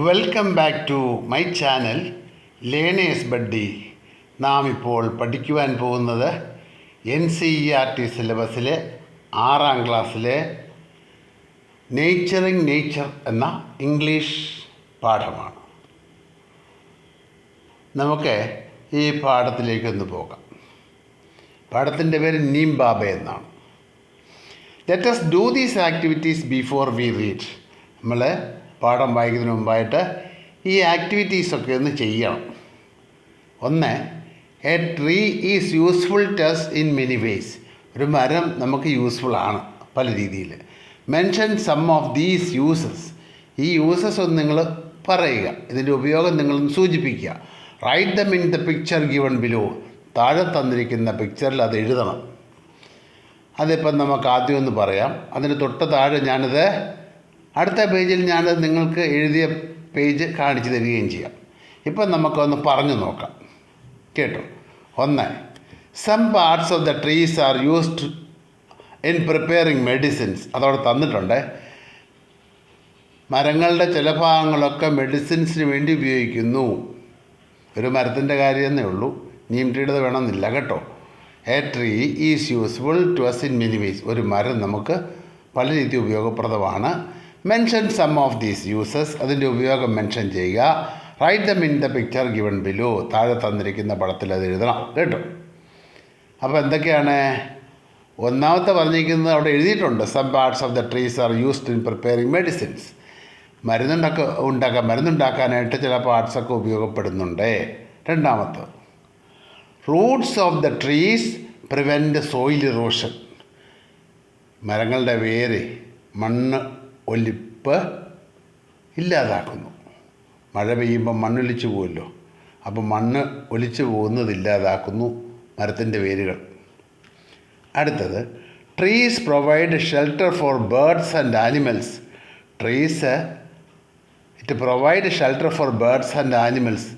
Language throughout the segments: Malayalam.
Welcome back to my channel learners buddy. നാം ഇപ്പോൾ പഠിക്കുവാൻ പോകുന്നത് NCERT സിലബസിലെ 6ാം ക്ലാസ്സിലെ നേച്ചറിങ് നേച്ചർ എന്ന ഇംഗ്ലീഷ് പാഠമാണ്. നമുക്ക് ഈ പാഠത്തിലേക്കൊന്ന് പോകാം. പാഠത്തിൻ്റെ പേര് നീം ബാബ എന്നാണ്. Let us do these activities before we read. നമ്മൾ പാഠം വായിക്കുന്നതിന് മുമ്പായിട്ട് ഈ ആക്ടിവിറ്റീസൊക്കെ ഒന്ന് ചെയ്യണം. 1. A tree is useful to us in many ways. ഒരു മരം നമുക്ക് യൂസ്ഫുൾ ആണ് പല രീതിയിൽ. Mention some of these uses. ഈ യൂസസ് ഒന്ന് നിങ്ങൾ പറയുക, ഇതിൻ്റെ ഉപയോഗം നിങ്ങളൊന്ന് സൂചിപ്പിക്കുക. Write them in the picture given below. താഴെ തന്നിരിക്കുന്ന പിക്ചറിൽ അത് എഴുതണം. അതിപ്പം നമുക്ക് ആദ്യം ഒന്ന് പറയാം. അതിന് തൊട്ട് താഴെ ഞാനിത് അടുത്ത പേജിൽ ഞാനത് നിങ്ങൾക്ക് എഴുതിയ പേജ് കാണിച്ചു തരികയും ചെയ്യാം. ഇപ്പം നമുക്കൊന്ന് പറഞ്ഞു നോക്കാം. കേട്ടോ. 1. Some parts of the trees are used in preparing medicines. അതവിടെ തന്നിട്ടുണ്ട്. മരങ്ങളുടെ ചില ഭാഗങ്ങളൊക്കെ മെഡിസിൻസിന് വേണ്ടി ഉപയോഗിക്കുന്നു. ഒരു മരത്തിൻ്റെ കാര്യമെന്നേ ഉള്ളൂ, നീം ട്രീയുടെ വേണമെന്നില്ല കേട്ടോ. A tree is useful to us in many ways. ഒരു മരം നമുക്ക് പല രീതി ഉപയോഗപ്രദമാണ്. Mention some of these uses. അതിൻ്റെ ഉപയോഗം മെൻഷൻ ചെയ്യുക. Write them in the picture given below. താഴെ തന്നിരിക്കുന്ന പടത്തിൽ അത് എഴുതണം കേട്ടോ. അപ്പോൾ എന്തൊക്കെയാണ്? ഒന്നാമത്തെ പറഞ്ഞിരിക്കുന്നത് അവിടെ എഴുതിയിട്ടുണ്ട്. Some parts of the trees are used in preparing medicines. മരുന്നുണ്ടാക്കാനായിട്ട് ചില പാർട്സൊക്കെ ഉപയോഗപ്പെടുന്നുണ്ട്. രണ്ടാമത്തെ, roots of the trees prevent soil erosion. മരങ്ങളുടെ വേര് മണ്ണ് ഒലിപ്പ് ഇല്ലാതാക്കുന്നു. മഴ പെയ്യുമ്പോൾ മണ്ണൊലിച്ചു പോകുമല്ലോ, അപ്പോൾ മണ്ണ് ഒലിച്ചു പോകുന്നത് ഇല്ലാതാക്കുന്നു മരത്തിൻ്റെ വേരുകൾ. അടുത്തത്, trees provide shelter four birds and animals. Trees it provide shelter four birds and animals.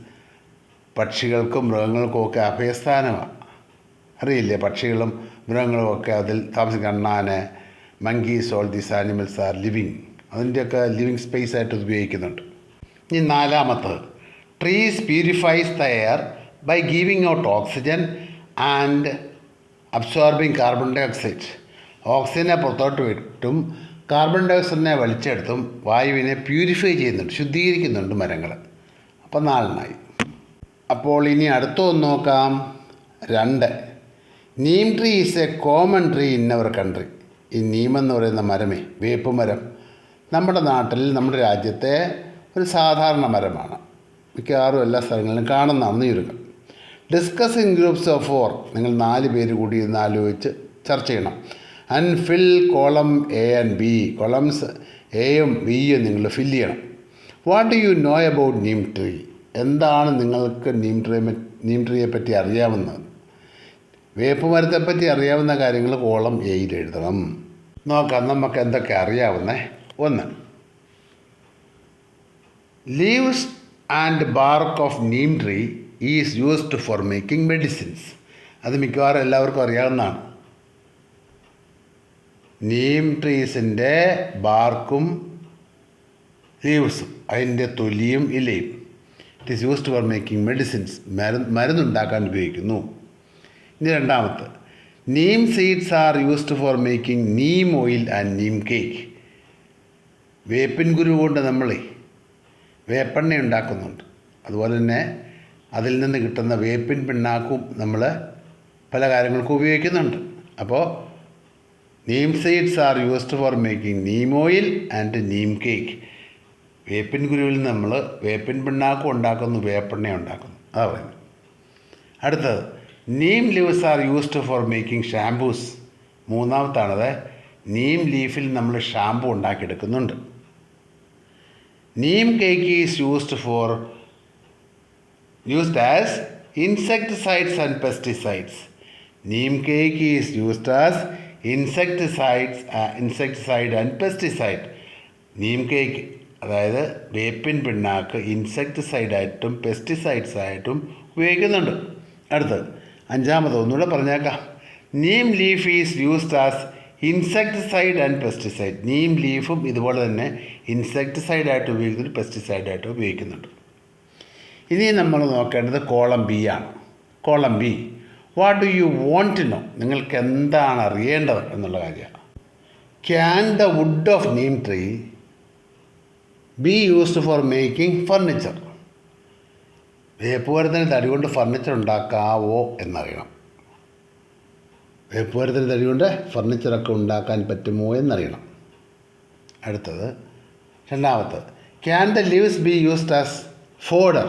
പക്ഷികൾക്കും മൃഗങ്ങൾക്കും ഒക്കെ അഭയസ്ഥാനമാണ്. അറിയില്ലേ, പക്ഷികളും മൃഗങ്ങളും ഒക്കെ അതിൽ താമസിക്കുന്ന അണ്ണാന്, monkeys, all these animals are living. അതിൻ്റെയൊക്കെ ലിവിങ് സ്പേസ് ആയിട്ട് ഉപയോഗിക്കുന്നുണ്ട്. ഇനി നാലാമത്തത്, trees purifies the air by giving out oxygen and absorbing carbon dioxide. ഓക്സിജനെ പുറത്തോട്ട് വിട്ടും കാർബൺ ഡൈ ഓക്സൈഡിനെ വലിച്ചെടുത്തും വായുവിനെ പ്യൂരിഫൈ ചെയ്യുന്നുണ്ട്, ശുദ്ധീകരിക്കുന്നുണ്ട് മരങ്ങൾ. അപ്പോൾ 4 അപ്പോൾ ഇനി അടുത്തൊന്ന് നോക്കാം. 2. Neem tree is a common tree in our country. ഈ നീമെന്ന് പറയുന്ന മരമേ, വേപ്പ് മരം, നമ്മുടെ നാട്ടിൽ, നമ്മുടെ രാജ്യത്തെ ഒരു സാധാരണ മരമാണ്. മിക്കവാറും എല്ലാ സ്ഥലങ്ങളിലും കാണുന്നതാണെന്ന് ചുരുക്കം. Discuss in groups of 4. നിങ്ങൾ 4 പേര് കൂടി ഇരുന്ന് ആലോചിച്ച് ചർച്ച ചെയ്യണം. And fill column A and B. Columns എയും ബിയും നിങ്ങൾ ഫില്ല് ചെയ്യണം. What do you know about Neem tree. എന്താണ് നിങ്ങൾക്ക് നീം ട്രീയെ പറ്റി അറിയാവുന്നത്? വേപ്പ് മരത്തെപ്പറ്റി അറിയാവുന്ന കാര്യങ്ങൾ കോളം എയിൽ എഴുതണം. നോക്കാം നമുക്ക് എന്തൊക്കെ അറിയാവുന്നേ. 1. Leaves and bark of neem tree is used for making medicines. അത് മിക്കവാറും എല്ലാവർക്കും അറിയാവുന്നതാണ്. നീം ട്രീസിൻ്റെ ബാർക്കും ലീവ്സും, അതിൻ്റെ തൊലിയും ഇലയും, it is used for making medicines. മരുന്നുണ്ടാക്കാൻ ഉപയോഗിക്കുന്നു. ഇനി രണ്ടാമത്തെ, neem seeds are used for making neem oil and neem cake. വേപ്പിൻ കുരു കൊണ്ട് നമ്മൾ വേപ്പെണ്ണ ഉണ്ടാക്കുന്നുണ്ട്. അതുപോലെ തന്നെ അതിൽ നിന്ന് കിട്ടുന്ന വേപ്പിൻ പിണ്ണാക്കും നമ്മൾ പല കാര്യങ്ങൾക്കും ഉപയോഗിക്കുന്നുണ്ട്. അപ്പോൾ Neem seeds are used for making neem oil and neem cake. വേപ്പിൻ കുരുവിൽ നിന്ന് നമ്മൾ വേപ്പിൻ പിണ്ണാക്കും ഉണ്ടാക്കുന്നു, വേപ്പെണ്ണ ഉണ്ടാക്കുന്നു. അതാ പറയുന്നത്. അടുത്തത്, neem leaves are used for making shampoos. മൂന്നാമത്താണത്, നീം ലീഫിൽ നമ്മൾ ഷാമ്പു ഉണ്ടാക്കിയെടുക്കുന്നുണ്ട്. Neem cake is used as insecticides and pesticides. Neem cake is used as insecticide and pesticide. Neem cake, അതായത് വേപ്പിൻ പിണ്ണാക്ക്, ഇൻസെക്ടിസൈഡായിട്ടും പെസ്റ്റിസൈഡ്സായിട്ടും ഉപയോഗിക്കുന്നുണ്ട്. അടുത്തത് 5. ഒന്നുകൂടെ പറഞ്ഞേക്കാം. Neem leaf is used as insecticide and pesticide. Neem ലീഫും ഇതുപോലെ തന്നെ ഇൻസെക്ടിസൈഡായിട്ട് ഉപയോഗിക്കുന്നുണ്ട്, പെസ്റ്റിസൈഡായിട്ട് ഉപയോഗിക്കുന്നുണ്ട്. ഇനി നമ്മൾ നോക്കേണ്ടത് കോളം ബി ആണ്. Column B, what do you want to know? നിങ്ങൾക്ക് എന്താണ് അറിയേണ്ടത് എന്നുള്ള കാര്യമാണ്. Can the wood of neem tree be used for making furniture? വേപ്പുമരത്തിന് തടി കൊണ്ട് ഫർണിച്ചർ ഉണ്ടാക്കാവോ എന്നറിയണം. വേപ്പുമരത്തിന് തടി കൊണ്ട് ഫർണിച്ചറൊക്കെ ഉണ്ടാക്കാൻ പറ്റുമോ എന്നറിയണം. അടുത്തത് രണ്ടാമത്തത്, can the leaves be used as fodder?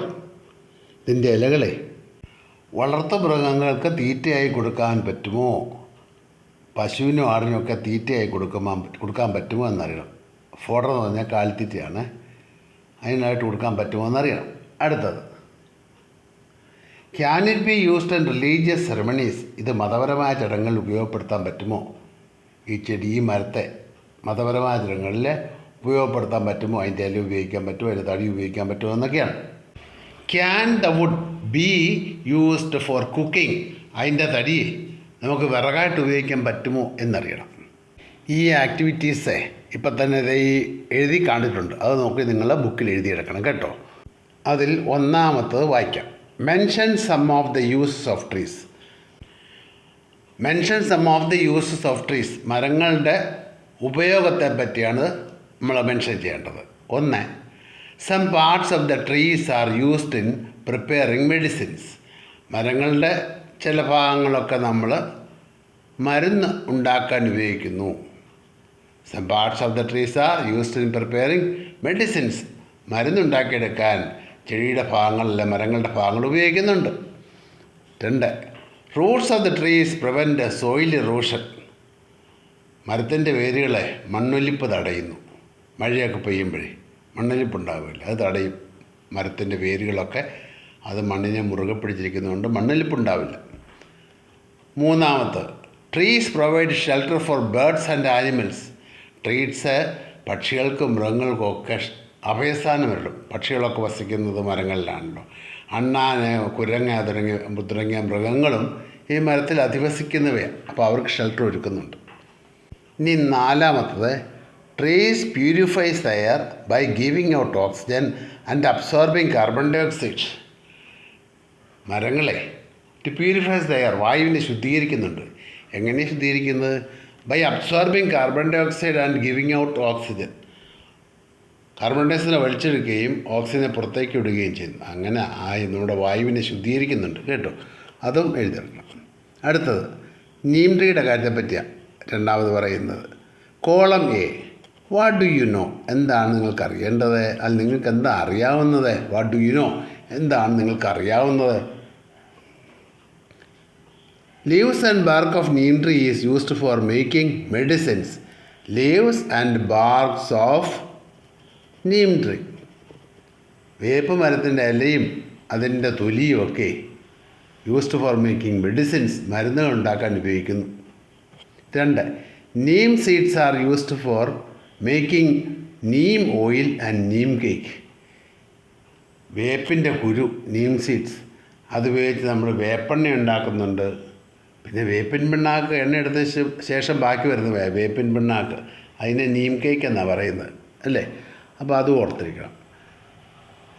ഇതിൻ്റെ ഇലകളെ വളർത്തു മൃഗങ്ങൾക്ക് തീറ്റയായി കൊടുക്കാൻ പറ്റുമോ? പശുവിനും ആടിനും ഒക്കെ തീറ്റയായി കൊടുക്കാൻ പറ്റുമോ എന്നറിയണം. ഫോഡർ എന്ന് പറഞ്ഞാൽ കാലിത്തീറ്റയാണ്, അതിനായിട്ട് കൊടുക്കാൻ പറ്റുമോ എന്നറിയണം. അടുത്തത്, can it be used in religious ceremonies? ഇത് മതപരമായ ചടങ്ങുകളിൽ ഉപയോഗപ്പെടുത്താൻ പറ്റുമോ? ഈ മരത്തെ മതപരമായ ചടങ്ങുകളിൽ ഉപയോഗപ്പെടുത്താൻ പറ്റുമോ? അതിൻ്റെ ഇല ഉപയോഗിക്കാൻ പറ്റുമോ? അതിൻ്റെ തടി ഉപയോഗിക്കാൻ പറ്റുമോ എന്നൊക്കെയാണ്. Can the wood be used for cooking? അതിൻ്റെ തടി നമുക്ക് വിറകായിട്ട് ഉപയോഗിക്കാൻ പറ്റുമോ എന്നറിയണം. ഈ ആക്ടിവിറ്റീസ് ഇപ്പം തന്നെ ഈ എഴുതി കാണിട്ടുണ്ട്, അത് നോക്കി നിങ്ങൾ ബുക്കിൽ എഴുതിയെടുക്കണം കേട്ടോ. അതിൽ ഒന്നാമത്തത് വായിക്കാം. Mention some of the uses of trees. Mention some of the uses of trees, മരങ്ങളുടെ ഉപയോഗത്തെ പറ്റിയാണ് നമ്മൾ മെൻഷൻ ചെയ്യേണ്ടത്. ഒന്ന്, some parts of the trees are used in preparing medicines. മരങ്ങളുടെ ചില ഭാഗങ്ങളൊക്കെ നമ്മൾ മരുന്ന് ഉണ്ടാക്കാൻ ഉപയോഗിക്കുന്നു. Some parts of the trees are used in preparing medicines. മരുന്നുണ്ടാക്കിയെടുക്കാൻ ചെടിയുടെ ഭാഗങ്ങളല്ല മരങ്ങളുടെ ഭാഗങ്ങൾ ഉപയോഗിക്കുന്നുണ്ട്. രണ്ട്, roots of the trees prevent soil erosion. മരത്തിൻ്റെ വേരുകളെ മണ്ണൊലിപ്പ് തടയുന്നു. മഴയൊക്കെ പെയ്യുമ്പോഴേ മണ്ണൊലിപ്പ് ഉണ്ടാവില്ല, അത് തടയും. മരത്തിൻ്റെ വേരുകളൊക്കെ അത് മണ്ണിനെ മുറുകെ പിടിച്ചിരിക്കുന്നതുകൊണ്ട് മണ്ണൊലിപ്പ് ഉണ്ടാവില്ല. മൂന്നാമത്തെ, trees provide shelter four birds and animals. Trees പക്ഷികൾക്കും മൃഗങ്ങൾക്കും ഒക്കെ അഭയസ്ഥാനമിടും. പക്ഷികളൊക്കെ വസിക്കുന്നത് മരങ്ങളിലാണല്ലോ. അണ്ണാന്, കുരങ്ങ തുടങ്ങിയ മൃഗങ്ങളും ഈ മരത്തിൽ അധിവസിക്കുന്നവയാണ്. അപ്പോൾ അവർക്ക് ഷെൽട്ടർ ഒരുക്കുന്നുണ്ട്. ഇനി നാലാമത്തത്, trees purifies air by giving out oxygen and absorbing carbon dioxide. മരങ്ങളെ പ്യൂരിഫൈസ് എയർ, വായുവിനെ ശുദ്ധീകരിക്കുന്നുണ്ട്. എങ്ങനെയാണ് ശുദ്ധീകരിക്കുന്നത്? By absorbing carbon dioxide and giving out oxygen. Carbon ഡൈ ഓക്സൈഡിനെ വലിച്ചെടുക്കുകയും ഓക്സിജനെ പുറത്തേക്ക് വിടുകയും ചെയ്യുന്നു. അങ്ങനെ നമ്മുടെ വായുവിനെ ശുദ്ധീകരിക്കുന്നുണ്ട് കേട്ടോ. അതും എഴുതിയെടുക്കണം. അടുത്തത്, നീം ട്രീയുടെ കാര്യത്തെ പറ്റിയാണ് രണ്ടാമത് പറയുന്നത്. Column A, what do you know? എന്താണ് നിങ്ങൾക്ക് അറിയേണ്ടത്? അല്ലെങ്കിൽ നിങ്ങൾക്ക് എന്താ അറിയാവുന്നത്? What do you know? എന്താണ് നിങ്ങൾക്ക് അറിയാവുന്നത്? Leaves and bark of neem tree is used for making medicines. Leaves and barks of neem tree, വേപ്പ് മരത്തിൻ്റെ ഇലയും അതിൻ്റെ തൊലിയും ഒക്കെ യൂസ്ഡ് ഫോർ മേക്കിംഗ് മെഡിസിൻസ്, മരുന്നുകൾ ഉണ്ടാക്കാൻ ഉപയോഗിക്കുന്നു. രണ്ട്, neem seeds are used for making neem oil and neem cake. വേപ്പിൻ്റെ കുരു, നീം സീഡ്സ്, അതുപയോഗിച്ച് നമ്മൾ വേപ്പെണ്ണ ഉണ്ടാക്കുന്നുണ്ട്. പിന്നെ വേപ്പിൻ പിണ്ണാക്ക് എണ്ണ എടുത്ത ശേഷം ബാക്കി വരുന്ന വേപ്പിൻ പിണ്ണാക്ക്, അതിനെ നീം കേക്ക് എന്നാണ് പറയുന്നത് അല്ലേ? അപ്പോൾ അത് ഓർത്തിരിക്കണം.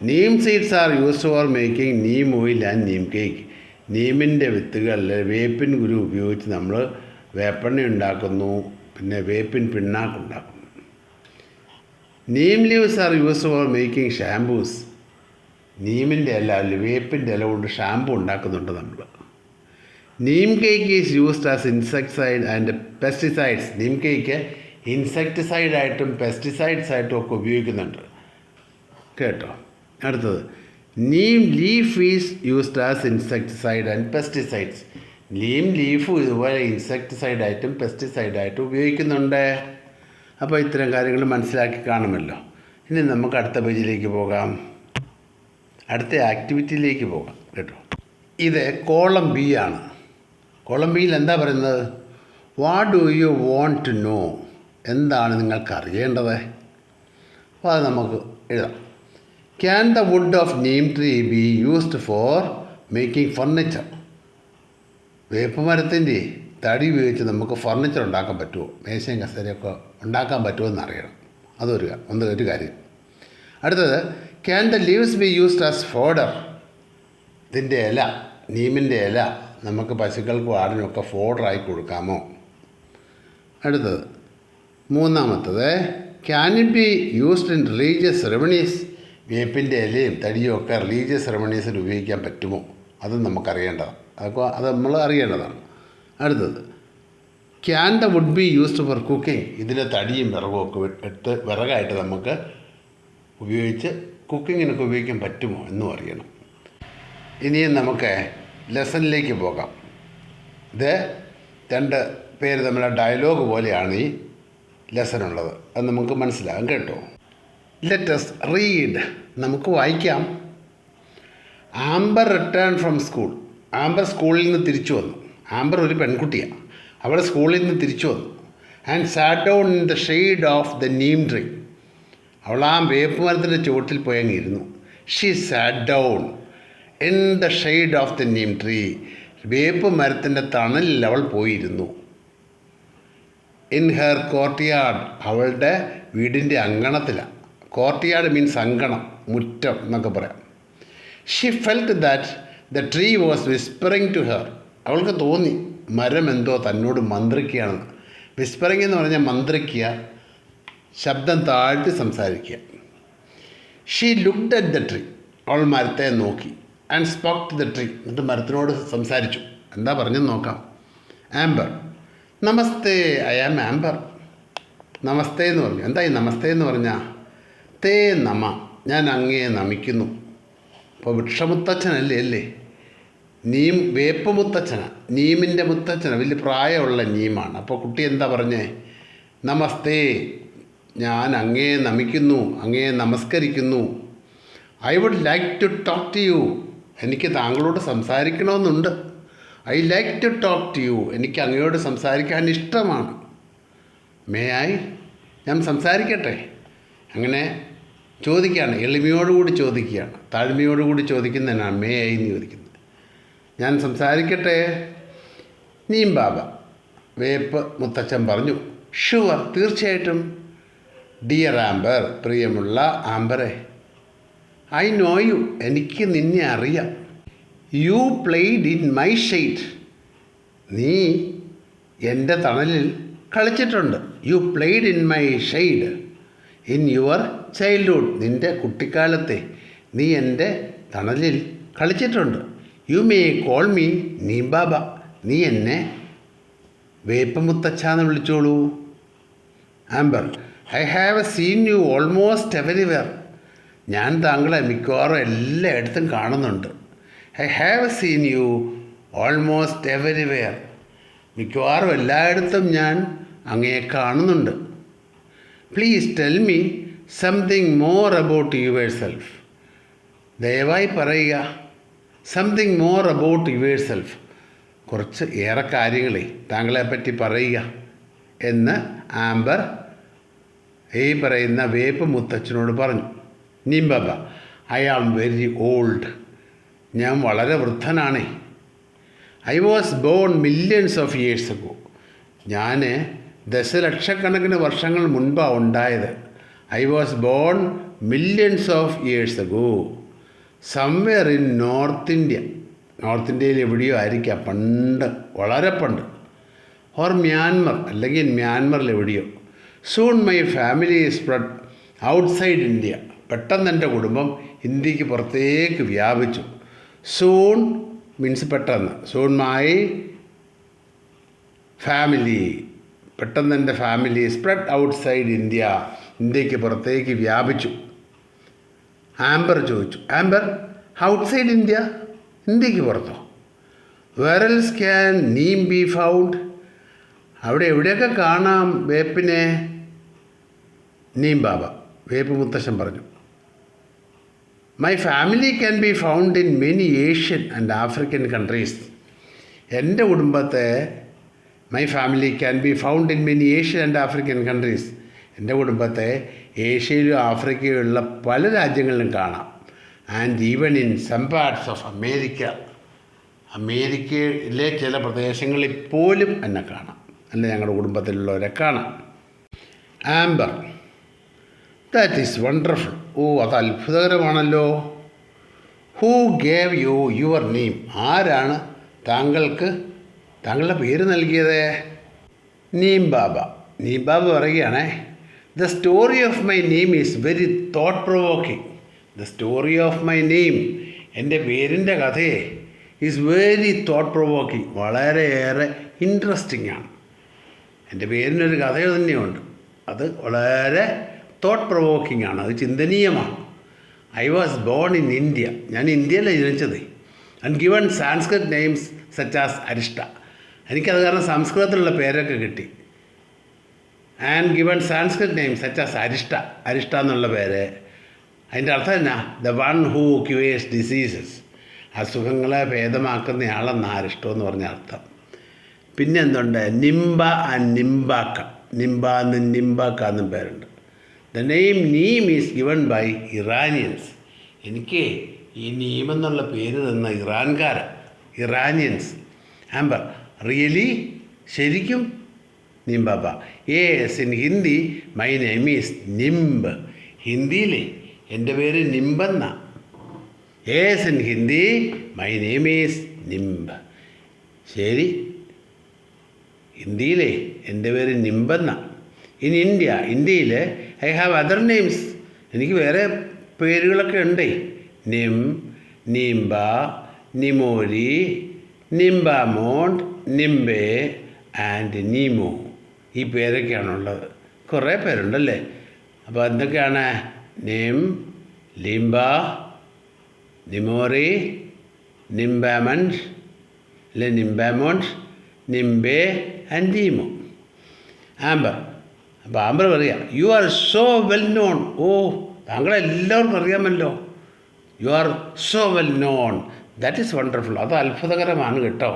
Neem seeds are used for making neem oil and neem cake. നീമിൻ്റെ വിത്തുകളിൽ വേപ്പിൻ കുരു ഉപയോഗിച്ച് നമ്മൾ വേപ്പെണ്ണ ഉണ്ടാക്കുന്നു, പിന്നെ വേപ്പിൻ പിണ്ണാക്കുണ്ടാക്കുന്നു. Neem leaves are used for making shampoos. നീമിൻ്റെ ഇല അല്ലെങ്കിൽ വേപ്പിൻ്റെ ഇല കൊണ്ട് ഷാമ്പു ഉണ്ടാക്കുന്നുണ്ട് നമ്മൾ. Neem cake is used as insecticide and pesticides. Neem cake ഇൻസെക്ടിസൈഡായിട്ടും പെസ്റ്റിസൈഡ്സായിട്ടും ഒക്കെ ഉപയോഗിക്കുന്നുണ്ട് കേട്ടോ. അടുത്തത്, neem leaf is used as insecticide and pesticides. Neem ലീഫും ഇതുപോലെ ഇൻസെക്ടിസൈഡായിട്ടും പെസ്റ്റിസൈഡായിട്ടും ഉപയോഗിക്കുന്നുണ്ട്. അപ്പോൾ ഇത്തരം കാര്യങ്ങൾ മനസ്സിലാക്കി കാണുമല്ലോ. ഇനി നമുക്ക് അടുത്ത പേജിലേക്ക് പോകാം, അടുത്ത ആക്ടിവിറ്റിയിലേക്ക് പോകാം കേട്ടോ. ഇത് കോളം ബി ആണ്. കോളം ബിയിൽ എന്താ പറയുന്നത്? What do you want to know? എന്താണ് നിങ്ങൾക്ക് അറിയേണ്ടത്? അപ്പോൾ അത് നമുക്ക് എഴുതാം. Can the wood of neem tree be used for making furniture? വേപ്പുമരത്തിൻ്റെ തടി ഉപയോഗിച്ച് നമുക്ക് ഫർണിച്ചർ ഉണ്ടാക്കാൻ പറ്റുമോ? മേശയും കസേരയൊക്കെ ഉണ്ടാക്കാൻ പറ്റുമോ എന്നറിയണം. ഒരു കാര്യം. അടുത്തത്, can the leaves be used as fodder? ഇതിൻ്റെ ഇല, നീമിൻ്റെ ഇല നമുക്ക് പശുക്കൾക്കും ആടിനുമൊക്കെ ഫോഡറായി കൊടുക്കാമോ? അടുത്തത്, മൂന്നാമത്തത്, can it be used in religious ceremonies? വേപ്പിൻ്റെ ഇലയും തടിയും ഒക്കെ റിലീജിയസ് സെറമണീസിൽ ഉപയോഗിക്കാൻ പറ്റുമോ? അതും നമുക്കറിയേണ്ടതാണ്. അത് നമ്മൾ അറിയേണ്ടതാണ്. അടുത്തത്, can the wood be used for cooking? ഇതിലെ തടിയും വിറകും ഒക്കെ എടുത്ത് വിറകായിട്ട് നമുക്ക് ഉപയോഗിച്ച് കുക്കിങ്ങിനൊക്കെ ഉപയോഗിക്കാൻ പറ്റുമോ എന്നും അറിയണം. ഇനിയും നമുക്ക് ലെസണിലേക്ക് പോകാം. ഇത് 2 പേര് തമ്മിലുള്ള ഡയലോഗ് പോലെയാണ് ഈ ലെസൺ ഉള്ളത്. അത് നമുക്ക് മനസ്സിലാകും കേട്ടോ. Let us read. നമുക്ക് വായിക്കാം. Amber return from school. Amber സ്കൂളിൽ നിന്ന് തിരിച്ചു വന്നു. ആംബർ ഒരു പെൺകുട്ടിയാണ്. അവൾ സ്കൂളിൽ നിന്ന് തിരിച്ചു വന്നു. And sat down in the shade of the neem tree. അവൾ ആ വേപ്പ് മരത്തിൻ്റെ ചുവട്ടിൽ പോയി അങ്ങിരുന്നു. She sat down in the shade of the neem tree. വേപ്പ് മരത്തിൻ്റെ തണലിൽ അവൾ പോയിരുന്നു. In her courtyard. അവളുടെ വീടിൻ്റെ അങ്കണത്തിലാണ്. കോർട്ട്യാർഡ് മീൻസ് അങ്കണം, മുറ്റം എന്നൊക്കെ പറയാം. She felt that the tree was whispering to her. അവൾക്ക് തോന്നി മരം എന്തോ തന്നോട് മന്ത്രിക്കുകയാണെന്ന്. വിസ്പറിങ് എന്ന് പറഞ്ഞാൽ മന്ത്രിക്കുക, ശബ്ദം താഴ്ത്തി സംസാരിക്കുക. She looked at the tree. അവൾ മരത്തെ നോക്കി. And spoke to the tree. എന്നിട്ട് മരത്തിനോട് സംസാരിച്ചു. എന്താ പറഞ്ഞെന്ന് നോക്കാം. Amber, namaste, I am Amber. Namaste എന്ന് പറഞ്ഞു. എന്താ ഈ നമസ്തേ എന്ന് പറഞ്ഞാൽ? തേ നമ, ഞാൻ അങ്ങയെ നമിക്കുന്നു. അപ്പോൾ വൃക്ഷമുത്തച്ഛനല്ലേ അല്ലേ? വേപ്പ് മുത്തച്ഛന, നീമിൻ്റെ മുത്തച്ഛന, വലിയ പ്രായമുള്ള നീമാണ്. അപ്പോൾ കുട്ടി എന്താ പറഞ്ഞേ? നമസ്തേ, ഞാൻ അങ്ങയെ നമിക്കുന്നു, അങ്ങയെ നമസ്കരിക്കുന്നു. I would like to talk to you. എനിക്ക് താങ്കളോട് സംസാരിക്കണമെന്നുണ്ട്. I like to talk to you. എനിക്ക് അങ്ങയോട് സംസാരിക്കാൻ ഇഷ്ടമാണ്. May I? ഞാൻ സംസാരിക്കട്ടെ? അങ്ങനെ ചോദിക്കുകയാണ്, എളിമയോടുകൂടി ചോദിക്കുകയാണ്, താഴ്മയോടുകൂടി ചോദിക്കുന്നതിനാണ് മേ ഐ എന്ന് ചോദിക്കുന്നത്. ഞാൻ സംസാരിക്കട്ടെ? നീം ബാബ, വേപ്പ് മുത്തച്ഛൻ പറഞ്ഞു. ഷുവർ, തീർച്ചയായിട്ടും. ഡിയർ ആംബർ, പ്രിയമുള്ള ആംബറെ. ഐ നോ യു, എനിക്ക് നിന്നെ അറിയാം. You played in my shade. നീ എൻ്റെ തണലിൽ കളിച്ചിട്ടുണ്ട്. You played in my shade in your childhood. നിൻ്റെ കുട്ടിക്കാലത്തെ നീ എൻ്റെ തണലിൽ കളിച്ചിട്ടുണ്ട്. You may call me Neem Baba. നീ എന്നെ വേപ്പ് മുത്തച്ഛാന്ന് വിളിച്ചോളൂ. Amber, I have seen you almost everywhere. ഞാൻ താങ്കളെ മിക്കവാറും എല്ലായിടത്തും കാണുന്നുണ്ട്. I have seen you almost everywhere. മിക്കവാറും എല്ലായിടത്തും ഞാൻ അങ്ങയെ കാണുന്നുണ്ട്. Please tell me something more about yourself. ദയവായി പറയുക. Something more about your self. കുറച്ച് ഏറെ കാര്യങ്ങളെ താങ്കളെപ്പറ്റി പറയുക എന്ന് ആംബർ ഈ പറയുന്ന വേപ്പ് മുത്തച്ഛനോട് പറഞ്ഞു. Neem Baba, I am very old. ഞാൻ വളരെ വൃദ്ധനാണേ. I was born millions of years ago. ഞാൻ ദശലക്ഷക്കണക്കിന് വർഷങ്ങൾ മുൻപാണ് ഉണ്ടായത്. I was born millions of years ago somewhere in North India. North ഇന്ത്യയിൽ എവിടെയോ ആയിരിക്കാം, പണ്ട്, വളരെ പണ്ട്. ഓർ മ്യാൻമർ, അല്ലെങ്കിൽ മ്യാൻമറിൽ എവിടെയോ. Soon my family spread outside India. പെട്ടെന്ന് എൻ്റെ കുടുംബം ഇന്ത്യക്ക് പുറത്തേക്ക് വ്യാപിച്ചു. സൂൺ മീൻസ് പെട്ടെന്ന്. സൂൺ മൈ ഫാമിലി, പെട്ടെന്ന് എൻ്റെ ഫാമിലി സ്പ്രെഡ് ഔട്ട്സൈഡ് ഇന്ത്യ, ഇന്ത്യക്ക് പുറത്തേക്ക് വ്യാപിച്ചു. ആംബർ ചോദിച്ചു. Amber, outside India? ഇന്ത്യക്ക് പുറത്തോ? Where else can neem be found? അവിടെ എവിടെയൊക്കെ കാണാം വേപ്പിനെ? നീം ബാബ, വേപ്പ് മുത്തശ്ശൻ പറഞ്ഞു. My family can be found in many Asian and African countries. എൻ്റെ കുടുംബത്തെ my family can be found in many Asian and African countries. എൻ്റെ കുടുംബത്തെ ഏഷ്യയിലും ആഫ്രിക്കയിലുള്ള പല രാജ്യങ്ങളിലും കാണാം. And even in some parts of America. അമേരിക്കയിലെ ചില പ്രദേശങ്ങളിൽ പോലും എന്നെ കാണാം, അല്ല ഞങ്ങളുടെ കുടുംബത്തിലുള്ളവരെ കാണാം. Amber, that is wonderful. ഓ, അത് അത്ഭുതകരമാണല്ലോ. Who gave you your name? ആരാണ് താങ്കളുടെ പേര് നൽകിയത്? നീം ബാബ. നീം ബാബ പറയുകയാണേ, the story of my name is very thought provoking. The story of my name, എൻ്റെ പേരിൻ്റെ കഥയെ, ഈസ് വെരി തോട്ട് പ്രൊവോക്കിംഗ്, വളരെയേറെ ഇൻട്രസ്റ്റിംഗ് ആണ്. എൻ്റെ പേരിനൊരു കഥ തന്നെയുണ്ട്, അത് വളരെ തോട്ട് പ്രൊവോക്കിംഗ് ആണ്, അത് ചിന്തനീയമാണ്. I was born in India. ഞാൻ ഇന്ത്യയിലാണ് ജനിച്ചത്. And given Sanskrit names such as Arishta. എനിക്കത് കാരണം സംസ്കൃതത്തിലുള്ള പേരൊക്കെ കിട്ടി. And given Sanskrit names such as Arishta എന്നുള്ള പേര്. അതിൻ്റെ അർത്ഥം എന്നാ? The one who cures diseases. അസുഖങ്ങളെ ഭേദമാക്കുന്നയാളെന്ന് അരിഷ്ടം എന്ന് പറഞ്ഞ അർത്ഥം. പിന്നെ എന്തുണ്ട്? നിംബ ആൻഡ് നിംബാക്ക. നിംബ എന്നും നിംബാക്ക എന്നും പേരുണ്ട്. The name neem is given by Iranians. എനിക്ക് ഈ നീം എന്നുള്ള പേര് തന്ന ഇറാനിയൻസ്. Amber, really? ശരിക്കും? Neem Baba. Yes, in Hindi my name is Nimb. ഹിന്ദിയിലെ എൻ്റെ പേര് നിംബെന്ന. Yes, in Hindi my name is Nimb. ശരി, ഹിന്ദിയിലെ എൻ്റെ പേര് നിംബെന്ന. ഇൻ ഇന്ത്യയിൽ ഐ ഹാവ് അതർ നെയിംസ്. എനിക്ക് വേറെ പേരുകളൊക്കെ ഉണ്ട്. നിം, നിംബ, നിമോരി, നിംബാമോണ്ട്, നിംബെ ആൻഡ് നീമോ. ഈ പേരൊക്കെയാണുള്ളത്. കുറേ പേരുണ്ടല്ലേ. അപ്പോൾ എന്തൊക്കെയാണ്? നിം, ലിംബ, നിമോറി, നിംബാമണ്ട് അല്ലെ നിംബാമോണ്ട്, നിംബെ ആൻഡ് നീമോ. ആംബർ. അപ്പോൾ ആംബർ പറയാം, you are so well known. ഓ, താങ്കളെല്ലാവർക്കും അറിയാമല്ലോ. You are so well known. That is wonderful. അത് അത്ഭുതകരമാണ് കേട്ടോ.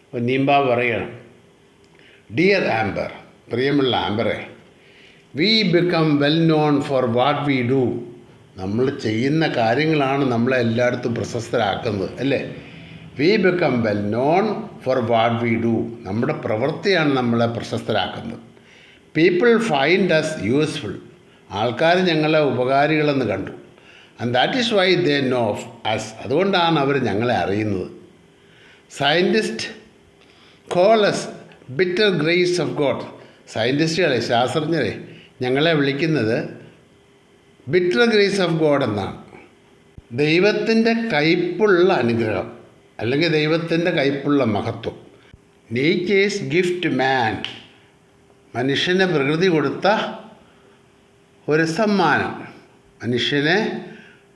അപ്പോൾ നീംബ പറയണം, ഡിയർ ആംബർ, പ്രിയമുള്ള ആംബറെ, we become well known for what we do. നമ്മൾ ചെയ്യുന്ന കാര്യങ്ങളാണ് നമ്മളെ എല്ലായിടത്തും പ്രശസ്തരാക്കുന്നത് അല്ലേ. We become well known for what we do. നമ്മുടെ പ്രവൃത്തിയാണ് നമ്മളെ പ്രശസ്തരാക്കുന്നത്. People find us useful. ആൾക്കാർ ഞങ്ങളെ ഉപകാരികളെന്ന് കണ്ടു. And that is why they know of us. അതുകൊണ്ടാണ് അവർ ഞങ്ങളെ അറിയുന്നത്. Scientist call us bitter grace of God. സയൻറ്റിസ്റ്റുകളെ, ശാസ്ത്രജ്ഞരെ ഞങ്ങളെ വിളിക്കുന്നത് ബിറ്റർ ഗ്രേസ് ഓഫ് ഗോഡ് എന്നാണ്. ദൈവത്തിൻ്റെ കയ്പുള്ള അനുഗ്രഹം അല്ലെങ്കിൽ ദൈവത്തിൻ്റെ കയ്പുള്ള മഹത്വം. Nature's gift man. മനുഷ്യന് പ്രകൃതി കൊടുത്ത ഒരു സമ്മാനം. മനുഷ്യന്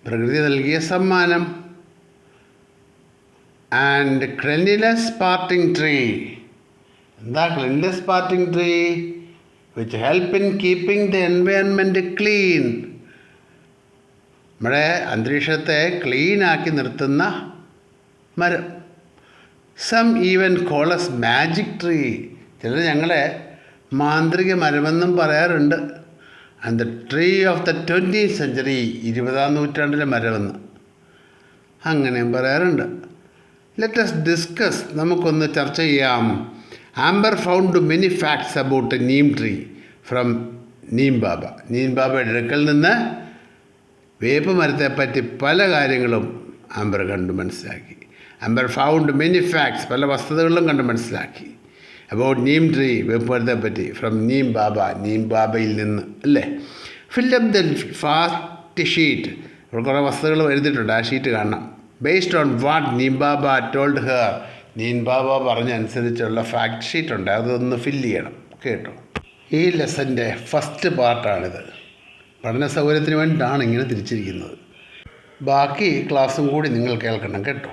പ്രകൃതി നൽകിയ സമ്മാനം. And cleanliness parting tree. എന്താ cleanliness parting tree? Which help in keeping the environment clean. നമ്മുടെ അന്തരീക്ഷത്തെ ക്ലീനാക്കി നിർത്തുന്ന മരം. Some even calls magic tree. ചിലർ ഞങ്ങളെ മാന്ത്രിക മരമെന്നും പറയാറുണ്ട്. And the tree of the 20th century. 20ാം നൂറ്റാണ്ടിലെ മരമെന്ന് അങ്ങനെയും പറയാറുണ്ട്. Let us discuss. നമുക്കൊന്ന് ചർച്ച ചെയ്യാം. Amber found many facts about Neem tree from Neem Baba. Neem ബാബയുടെ അടുക്കൽ നിന്ന് വേപ്പ് മരത്തെപ്പറ്റി പല കാര്യങ്ങളും ആംബർ കണ്ടു മനസ്സിലാക്കി. ആംബർ ഫൗണ്ട് മെനി ഫാക്ട്സ്, പല വസ്തുതകളിലും കണ്ട് മനസ്സിലാക്കി. അബൌട്ട് നീം ട്രീ, വേപ്പ് മരത്തെപ്പറ്റി, ഫ്രം നീം ബാബ, നീം ബാബയിൽ നിന്ന് അല്ലേ. Fill up the fact sheet. ഇവിടെ കുറേ വസ്തുതകൾ എഴുതിയിട്ടുണ്ട്, ആ ഷീറ്റ് കാണണം. Based on what Neem Baba told her. Neem Baba പറഞ്ഞനുസരിച്ചുള്ള ഫാക്ട് ഷീറ്റ് ഉണ്ട്, അതൊന്ന് ഫില്ല് ചെയ്യണം കേട്ടോ. ഈ ലെസൻ്റെ ഫസ്റ്റ് പാർട്ടാണിത്. പഠന സൗകര്യത്തിന് വേണ്ടിയിട്ടാണ് ഇങ്ങനെ തിരിച്ചിരിക്കുന്നത്. ബാക്കി ക്ലാസ്സും കൂടി നിങ്ങൾ കേൾക്കണം കേട്ടോ.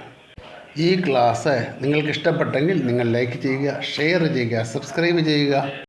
ഈ ക്ലാസ് നിങ്ങൾക്ക് ഇഷ്ടപ്പെട്ടെങ്കിൽ നിങ്ങൾ ലൈക്ക് ചെയ്യുക, ഷെയർ ചെയ്യുക, സബ്സ്ക്രൈബ് ചെയ്യുക.